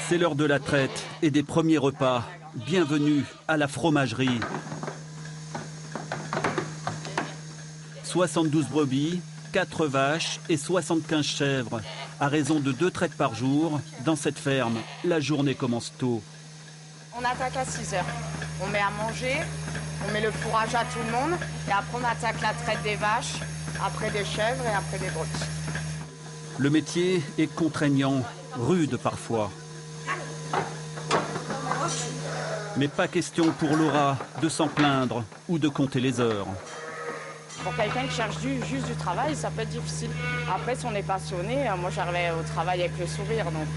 C'est l'heure de la traite et des premiers repas. Bienvenue à la fromagerie. 72 brebis, 4 vaches et 75 chèvres. À raison de 2 traites par jour, dans cette ferme, la journée commence tôt. On attaque à 6 heures. On met à manger, on met le fourrage à tout le monde et après on attaque la traite des vaches, après des chèvres et après des brebis. Le métier est contraignant, rude parfois. Mais pas question pour Laura de s'en plaindre ou de compter les heures. Pour quelqu'un qui cherche juste du travail, ça peut être difficile. Après, si on est passionné, moi j'arrivais au travail avec le sourire. Donc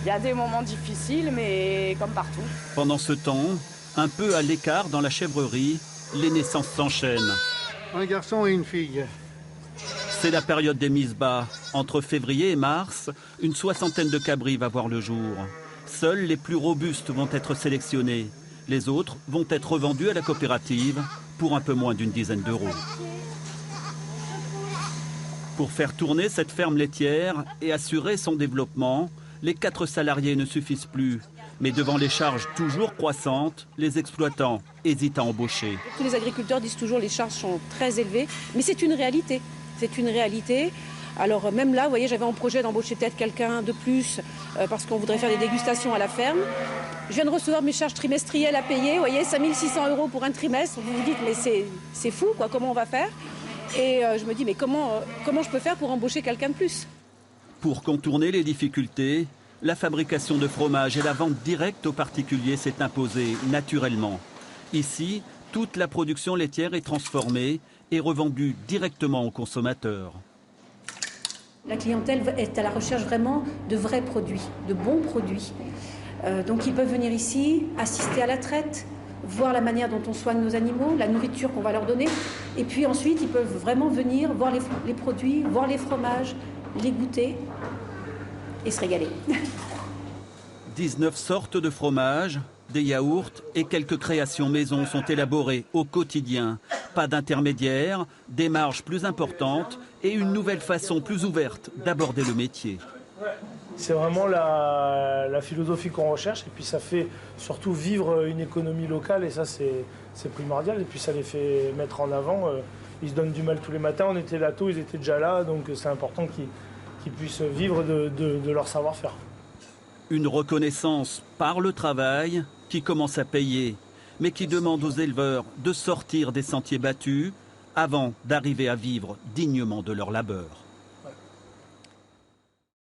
il y a des moments difficiles, mais comme partout. Pendant ce temps, un peu à l'écart dans la chèvrerie, les naissances s'enchaînent. Un garçon et une fille. C'est la période des mises bas. Entre février et mars, une 60aine de cabris va voir le jour. Seuls les plus robustes vont être sélectionnés. Les autres vont être revendus à la coopérative pour un peu moins d'une dizaine d'euros. Pour faire tourner cette ferme laitière et assurer son développement, les 4 salariés ne suffisent plus. Mais devant les charges toujours croissantes, les exploitants hésitent à embaucher. Tous les agriculteurs disent toujours que les charges sont très élevées, mais c'est une réalité. C'est une réalité. Alors même là, vous voyez, j'avais en projet d'embaucher peut-être quelqu'un de plus parce qu'on voudrait faire des dégustations à la ferme. Je viens de recevoir mes charges trimestrielles à payer, vous voyez, 5 600 € pour un trimestre. Vous vous dites, mais c'est fou, quoi, comment on va faire? Et je me dis, mais comment je peux faire pour embaucher quelqu'un de plus? Pour contourner les difficultés, la fabrication de fromage et la vente directe aux particuliers s'est imposée naturellement. Ici, toute la production laitière est transformée et revendue directement aux consommateurs. La clientèle est à la recherche vraiment de vrais produits, de bons produits. Donc ils peuvent venir ici, assister à la traite, voir la manière dont on soigne nos animaux, la nourriture qu'on va leur donner. Et puis ensuite, ils peuvent vraiment venir voir les produits, voir les fromages, les goûter et se régaler. 19 sortes de fromages, des yaourts et quelques créations maison sont élaborées au quotidien. Pas d'intermédiaire, des marges plus importantes et une nouvelle façon plus ouverte d'aborder le métier. C'est vraiment la philosophie qu'on recherche et puis ça fait surtout vivre une économie locale et ça c'est primordial et puis ça les fait mettre en avant. Ils se donnent du mal tous les matins, on était là tôt, ils étaient déjà là, donc c'est important qu'ils puissent vivre de leur savoir-faire. Une reconnaissance par le travail qui commence à payer, mais qui demande aux éleveurs de sortir des sentiers battus avant d'arriver à vivre dignement de leur labeur.